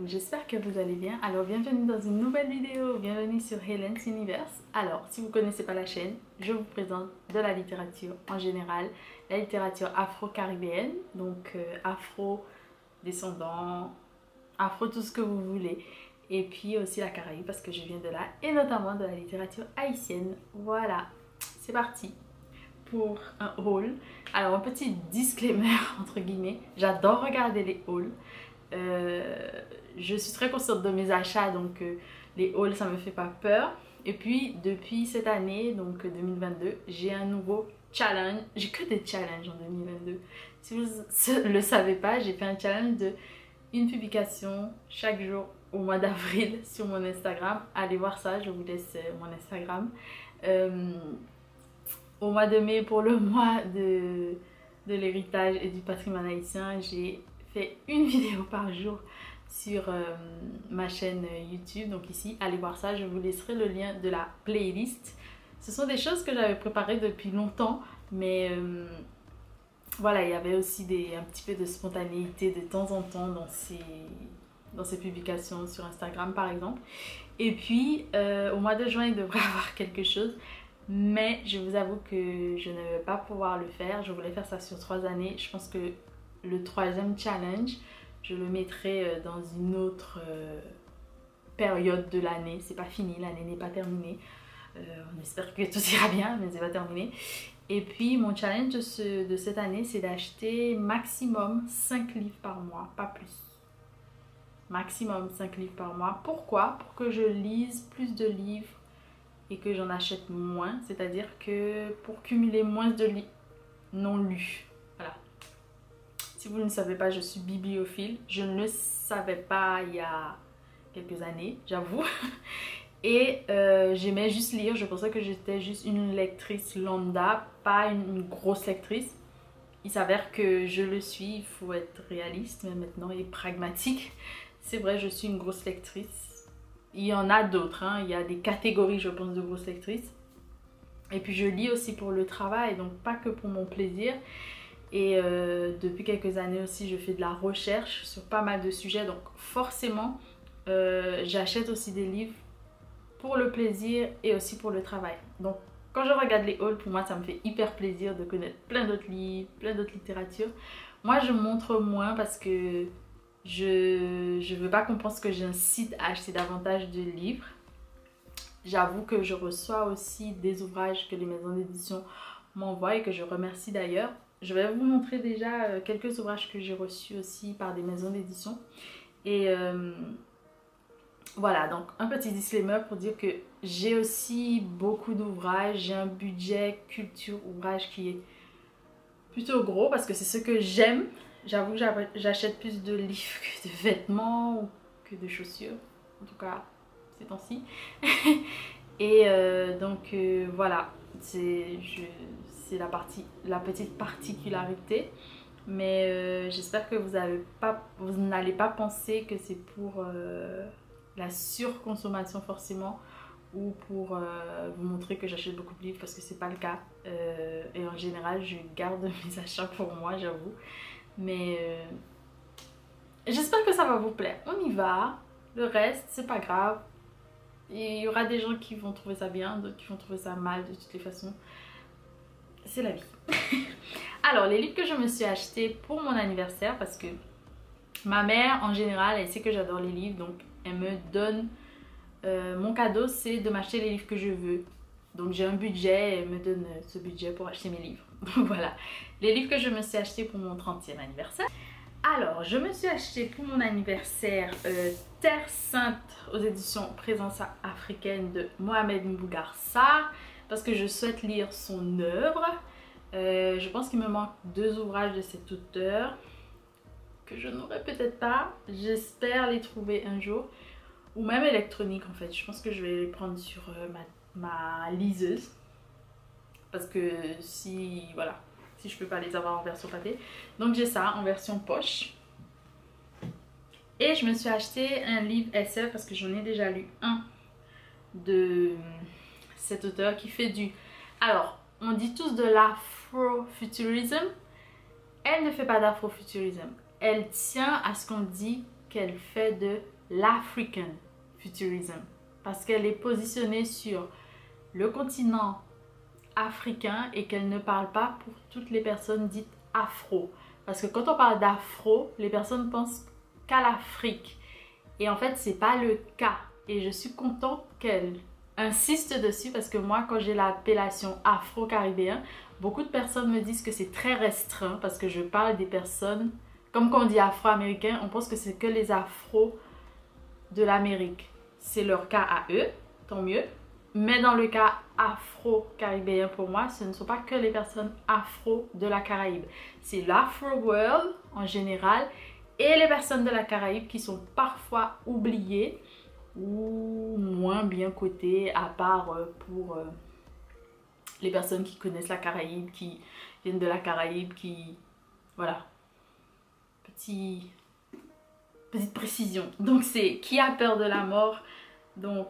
j'espère que vous allez bien. Alors bienvenue dans une nouvelle vidéo, bienvenue sur Helen's Universe. Alors si vous ne connaissez pas la chaîne, je vous présente de la littérature en général, la littérature afro-caribéenne, donc afro-descendant, afro tout ce que vous voulez. Et puis aussi la Caraïbe parce que je viens de là, et notamment de la littérature haïtienne. Voilà, c'est parti pour un haul. Alors un petit disclaimer entre guillemets, j'adore regarder les hauls. Je suis très consciente de mes achats, donc les hauls ça me fait pas peur. Et puis depuis cette année, donc 2022, j'ai un nouveau challenge. J'ai que des challenges en 2022. Si vous ne le savez pas, j'ai fait un challenge de une publication chaque jour au mois d'avril sur mon Instagram. Allez voir ça, je vous laisse mon Instagram. Au mois de mai, pour le mois de l'héritage et du patrimoine haïtien, j'ai fait une vidéo par jour sur ma chaîne YouTube. Donc ici, allez voir ça, je vous laisserai le lien de la playlist. Ce sont des choses que j'avais préparées depuis longtemps, mais voilà, il y avait aussi un petit peu de spontanéité de temps en temps dans ces publications sur Instagram par exemple. Et puis au mois de juin, il devrait y avoir quelque chose. Mais je vous avoue que je ne vais pas pouvoir le faire. Je voulais faire ça sur 3 années. Je pense que le 3e challenge, je le mettrai dans une autre période de l'année. C'est pas fini, l'année n'est pas terminée. On espère que tout ira bien, mais c'est pas terminé. Et puis mon challenge de cette année, c'est d'acheter maximum 5 livres par mois, pas plus. Maximum 5 livres par mois. Pourquoi? Pour que je lise plus de livres et que j'en achète moins, c'est-à-dire que pour cumuler moins de livres non lus. Voilà. Si vous ne savez pas, je suis bibliophile. Je ne le savais pas il y a quelques années, j'avoue. Et j'aimais juste lire. Je pensais que j'étais juste une lectrice lambda, pas une grosse lectrice. Il s'avère que je le suis. Il faut être réaliste mais maintenant et pragmatique. C'est vrai, je suis une grosse lectrice. Il y en a d'autres, hein. Il y a des catégories, je pense, de grosses lectrices. Et puis je lis aussi pour le travail, donc pas que pour mon plaisir. Et depuis quelques années aussi, je fais de la recherche sur pas mal de sujets. Donc forcément, j'achète aussi des livres pour le plaisir et aussi pour le travail. Donc quand je regarde les hauls, pour moi, ça me fait hyper plaisir de connaître plein d'autres livres, plein d'autres littératures. Moi, je montre moins parce que je veux pas qu'on pense que j'incite à acheter davantage de livres. J'avoue que je reçois aussi des ouvrages que les maisons d'édition m'envoient et que je remercie d'ailleurs. Je vais vous montrer déjà quelques ouvrages que j'ai reçus aussi par des maisons d'édition. Et voilà, donc un petit disclaimer pour dire que j'ai aussi beaucoup d'ouvrages. J'ai un budget culture ouvrage qui est plutôt gros parce que c'est ce que j'aime. J'avoue que j'achète plus de livres que de vêtements ou que de chaussures, en tout cas ces temps-ci. Et donc voilà, c'est la petite particularité. Mais j'espère que vous n'allez pas penser que c'est pour la surconsommation forcément ou pour vous montrer que j'achète beaucoup de livres parce que c'est pas le cas. Et en général, je garde mes achats pour moi, j'avoue. Mais j'espère que ça va vous plaire. On y va. Le reste, c'est pas grave. Il y aura des gens qui vont trouver ça bien, d'autres qui vont trouver ça mal de toutes les façons. C'est la vie. Alors, les livres que je me suis achetés pour mon anniversaire, parce que ma mère, en général, elle sait que j'adore les livres, donc elle me donne... mon cadeau, c'est de m'acheter les livres que je veux. Donc j'ai un budget, elle me donne ce budget pour acheter mes livres. Donc voilà, les livres que je me suis achetés pour mon 30e anniversaire. Alors, je me suis acheté pour mon anniversaire Terre Sainte aux éditions Présence africaine de Mohamed Mbougar Sarr parce que je souhaite lire son œuvre. Je pense qu'il me manque 2 ouvrages de cet auteur que je n'aurai peut-être pas. J'espère les trouver un jour. Ou même électronique en fait. Je pense que je vais les prendre sur ma liseuse. Parce que si je peux pas les avoir en version papier. Donc j'ai ça en version poche. Et je me suis acheté un livre SF parce que j'en ai déjà lu un de cet auteur qui fait du... Alors, on dit tous de l'afrofuturisme. Elle ne fait pas d'afrofuturisme. Elle tient à ce qu'on dit qu'elle fait de l'African Futurism parce qu'elle est positionnée sur le continent africain et qu'elle ne parle pas pour toutes les personnes dites afro. Parce que quand on parle d'afro, les personnes pensent qu'à l'Afrique. Et en fait, c'est pas le cas. Et je suis contente qu'elle insiste dessus parce que moi, quand j'ai l'appellation afro-caribéen, beaucoup de personnes me disent que c'est très restreint parce que je parle des personnes, comme quand on dit afro-américain, on pense que c'est que les afros de l'Amérique. C'est leur cas à eux, tant mieux. Mais dans le cas afro-caribéen pour moi, ce ne sont pas que les personnes afro de la Caraïbe. C'est l'Afro-World en général et les personnes de la Caraïbe qui sont parfois oubliées ou moins bien cotées à part pour les personnes qui connaissent la Caraïbe, qui viennent de la Caraïbe, qui... Voilà. Petite précision. Donc c'est Qui a peur de la mort? Donc...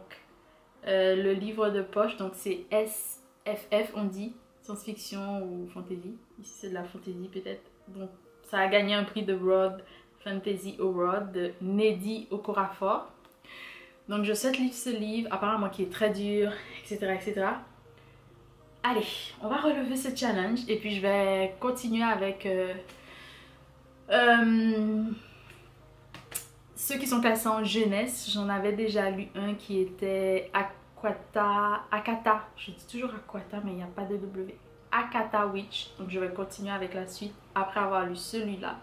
le livre de poche, donc c'est SFF, on dit, science-fiction ou fantasy. Ici c'est de la fantasy peut-être. Donc ça a gagné un prix de World Fantasy Award de Nnedi Okorafor. Donc je souhaite lire ce livre, apparemment qui est très dur, etc. etc. Allez, on va relever ce challenge et puis je vais continuer avec ceux qui sont classés en jeunesse. J'en avais déjà lu un qui était Akata, je dis toujours Aquata mais il n'y a pas de W. Akata Witch, donc je vais continuer avec la suite après avoir lu celui-là.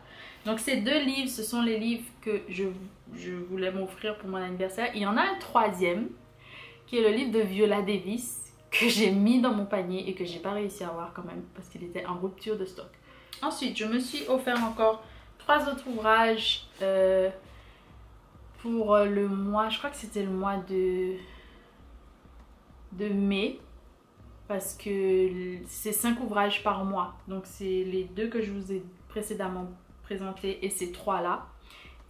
Donc ces deux livres, ce sont les livres que je voulais m'offrir pour mon anniversaire. Il y en a un troisième qui est le livre de Viola Davis que j'ai mis dans mon panier et que j'ai pas réussi à avoir quand même parce qu'il était en rupture de stock. Ensuite, je me suis offert encore 3 autres ouvrages pour le mois, je crois que c'était le mois de mai, parce que c'est 5 ouvrages par mois. Donc c'est les 2 que je vous ai précédemment présentés et ces 3 là.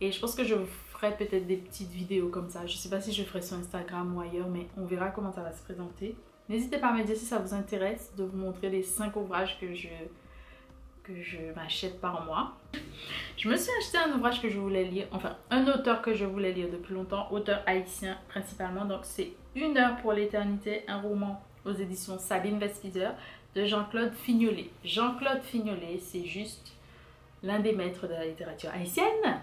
Et je pense que je ferai peut-être des petites vidéos comme ça. Je sais pas si je ferai sur Instagram ou ailleurs, mais on verra comment ça va se présenter. N'hésitez pas à me dire si ça vous intéresse de vous montrer les 5 ouvrages que je m'achète par mois. Je me suis acheté un ouvrage que je voulais lire, enfin un auteur que je voulais lire depuis longtemps, auteur haïtien principalement. Donc c'est Une heure pour l'éternité, un roman aux éditions Sabine Vespizer de Jean-Claude Fignolet. Jean-Claude Fignolet, c'est juste l'un des maîtres de la littérature haïtienne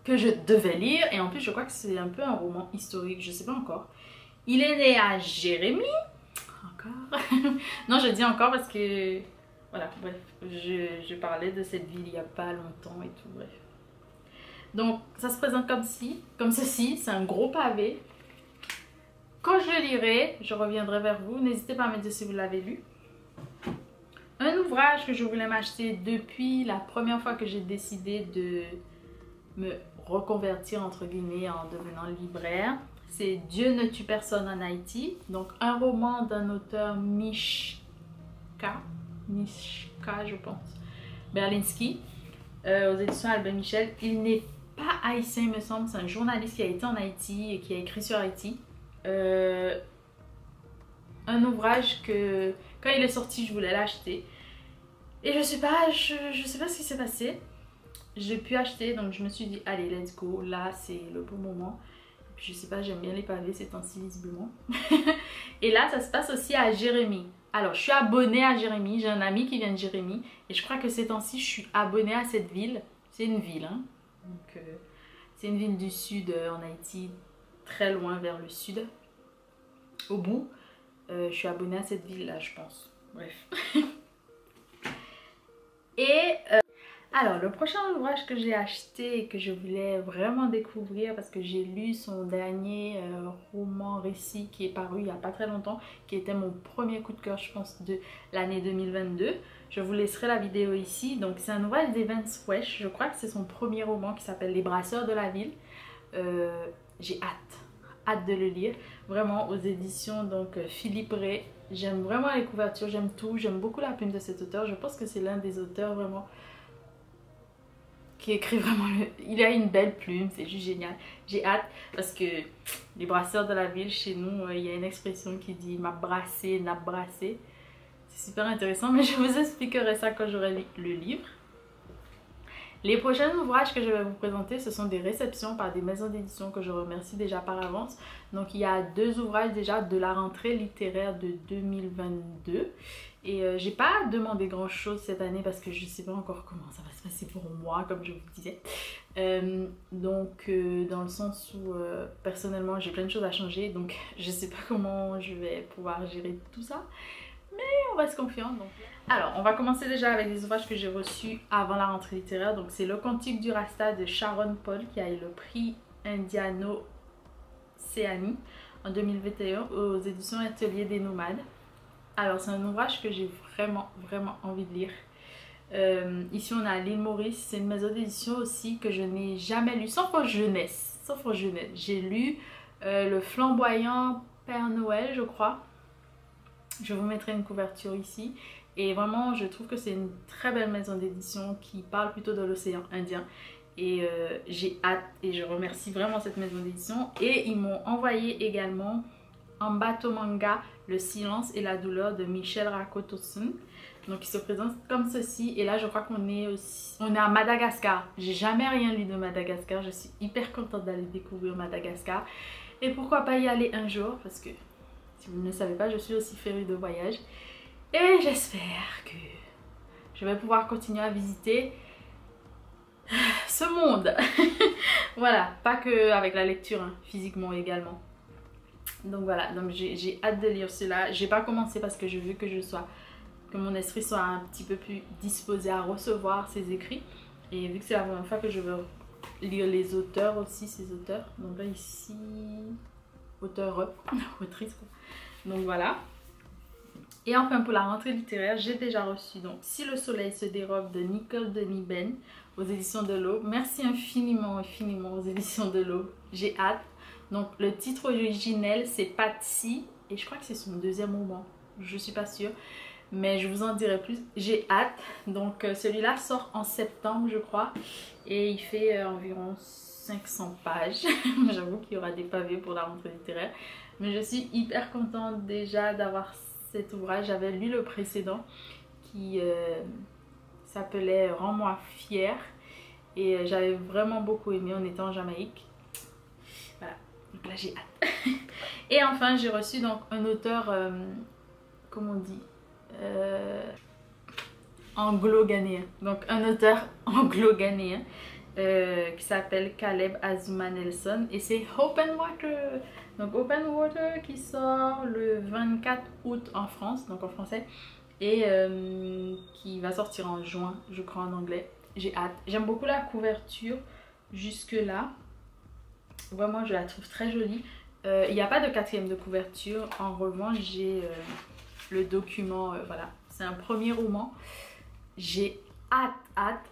que je devais lire. Et en plus je crois que c'est un peu un roman historique, je sais pas encore. Il est né à Jérémie. Encore non, je dis encore parce que voilà, bref, je parlais de cette ville il n'y a pas longtemps et tout, bref. Donc, ça se présente comme ceci, c'est un gros pavé. Quand je le lirai, je reviendrai vers vous. N'hésitez pas à me dire si vous l'avez lu. Un ouvrage que je voulais m'acheter depuis la première fois que j'ai décidé de me reconvertir, entre guillemets, en devenant libraire. C'est Dieu ne tue personne en Haïti. Donc, un roman d'un auteur Mishka, je pense, Berlinski, aux éditions Albin Michel. Il n'est pas haïtien, il me semble, c'est un journaliste qui a été en Haïti et qui a écrit sur Haïti. Un ouvrage que quand il est sorti je voulais l'acheter et je sais pas ce qui s'est passé. J'ai pu acheter, donc je me suis dit allez let's go, là c'est le bon moment. Et puis je sais pas, j'aime bien les pavés ces temps-ci visiblement. Et là ça se passe aussi à Jérémie. Alors, je suis abonnée à Jérémie, j'ai un ami qui vient de Jérémie et je crois que ces temps-ci, je suis abonnée à cette ville. C'est une ville, hein. Donc, c'est une ville du sud en Haïti, très loin vers le sud, au bout. Je suis abonnée à cette ville-là, je pense. Bref. Et alors, le prochain ouvrage que j'ai acheté et que je voulais vraiment découvrir parce que j'ai lu son dernier roman récit qui est paru il n'y a pas très longtemps, qui était mon premier coup de cœur, je pense, de l'année 2022. Je vous laisserai la vidéo ici. Donc, c'est un ouvrage d'Evans Wesh. Je crois que c'est son premier roman qui s'appelle Les Brasseurs de la ville. J'ai hâte de le lire. Vraiment, aux éditions donc Philippe Ray. J'aime vraiment les couvertures, j'aime tout. J'aime beaucoup la plume de cet auteur. Je pense que c'est l'un des auteurs vraiment qui écrit vraiment il a une belle plume, c'est juste génial. J'ai hâte parce que les brasseurs de la ville, chez nous, il y a une expression qui dit m'a brassé, n'a brassé. C'est super intéressant, mais je vous expliquerai ça quand j'aurai lu le livre. Les prochains ouvrages que je vais vous présenter, ce sont des réceptions par des maisons d'édition que je remercie déjà par avance. Donc il y a 2 ouvrages déjà de la rentrée littéraire de 2022. Et j'ai pas demandé grand chose cette année parce que je sais pas encore comment ça va se passer pour moi, comme je vous disais. Dans le sens où personnellement j'ai plein de choses à changer, donc je sais pas comment je vais pouvoir gérer tout ça. Mais on reste confiant. Donc. Alors, on va commencer déjà avec les ouvrages que j'ai reçus avant la rentrée littéraire. Donc, c'est Le Cantique du Rasta de Sharon Paul qui a eu le prix Indiano Oceani en 2021 aux éditions Atelier des Nomades. Alors, c'est un ouvrage que j'ai vraiment envie de lire. Ici, on a L'Île Maurice. C'est une maison d'édition aussi que je n'ai jamais lu, sauf en jeunesse. J'ai lu Le Flamboyant Père Noël, je crois. Je vous mettrai une couverture ici. Et vraiment, je trouve que c'est une très belle maison d'édition qui parle plutôt de l'océan Indien. Et j'ai hâte et je remercie vraiment cette maison d'édition. Et ils m'ont envoyé également Ambato Manga, Le silence et la douleur de Michel Rakotosun. Donc il se présente comme ceci. Et là, je crois qu'on est à Madagascar. J'ai jamais rien lu de Madagascar. Je suis hyper contente d'aller découvrir Madagascar. Et pourquoi pas y aller un jour, parce que si vous ne le savez pas, je suis aussi férue de voyage. Et j'espère que je vais pouvoir continuer à visiter ce monde. Voilà, pas que avec la lecture, hein, physiquement également. Donc voilà, donc j'ai hâte de lire cela. J'ai pas commencé parce que je veux que mon esprit soit un petit peu plus disposé à recevoir ces écrits. Et vu que c'est la première fois que je veux lire les auteurs aussi, ces auteurs. Donc là ici, autrice quoi. Donc voilà. Et enfin pour la rentrée littéraire, j'ai déjà reçu donc Si le soleil se dérobe de Nicole Denis Ben aux éditions de l'Aube. Merci infiniment aux éditions de l'Aube. J'ai hâte. Donc le titre originel c'est Patsy et je crois que c'est son 2e roman. Je suis pas sûre. Mais je vous en dirai plus. J'ai hâte. Donc celui-là sort en septembre je crois. Et il fait environ 500 pages. J'avoue qu'il y aura des pavés pour la rentrée littéraire. Mais je suis hyper contente déjà d'avoir cet ouvrage. J'avais lu le précédent qui s'appelait Rends-moi fière. Et j'avais vraiment beaucoup aimé. On était en Jamaïque. Voilà. Donc là j'ai hâte. Et enfin j'ai reçu donc un auteur, comment on dit, anglo-ghanéen. Donc un auteur anglo-ghanéen. Qui s'appelle Caleb Azuma Nelson et c'est Open Water. Donc Open Water qui sort le 24 août en France, donc en français, et qui va sortir en juin, je crois, en anglais. J'ai hâte. J'aime beaucoup la couverture jusque là. Vraiment, je la trouve très jolie. Il n'y a pas de 4e de couverture. En revanche, j'ai le document. Voilà, c'est un premier roman. J'ai hâte.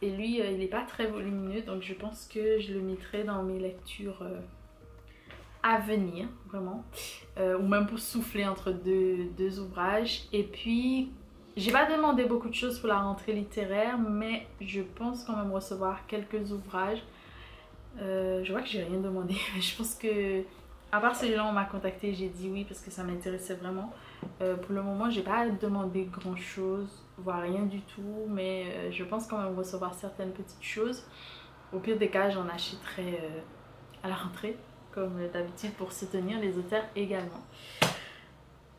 Et lui, il n'est pas très volumineux, donc je pense que je le mettrai dans mes lectures à venir, vraiment. Ou même pour souffler entre deux ouvrages. Et puis, j'ai pas demandé beaucoup de choses pour la rentrée littéraire, mais je pense quand même recevoir quelques ouvrages. Je vois que j'ai rien demandé, mais je pense que, à part celui-là, on m'a contacté, j'ai dit oui parce que ça m'intéressait vraiment. Pour le moment, j'ai pas demandé grand chose, voire rien du tout, mais je pense quand même recevoir certaines petites choses. Au pire des cas, j'en achèterai à la rentrée, comme d'habitude, pour soutenir les auteurs également.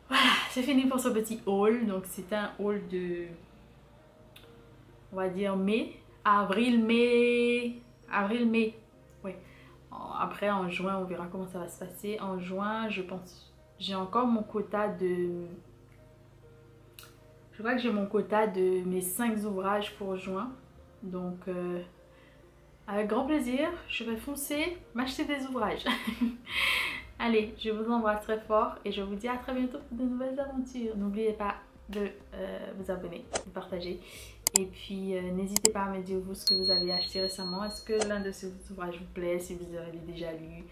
Voilà, c'est fini pour ce petit haul. Donc c'est un haul de, on va dire mai, avril, mai. Ouais. Après en juin, on verra comment ça va se passer. En juin, je pense, j'ai encore mon quota de, je crois que j'ai mon quota de mes 5 ouvrages pour juin. Donc avec grand plaisir, je vais foncer m'acheter des ouvrages. Allez, je vous embrasse très fort et je vous dis à très bientôt pour de nouvelles aventures. N'oubliez pas de vous abonner, de partager. Et puis n'hésitez pas à me dire vous ce que vous avez acheté récemment. Est-ce que l'un de ces ouvrages vous plaît, si vous avez déjà lu.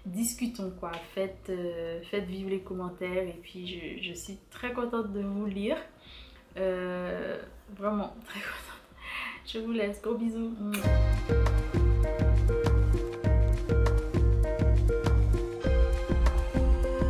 Discutons quoi, faites vivre les commentaires. Et puis je suis très contente de vous lire. Vraiment très contente. Je vous laisse, gros bisous.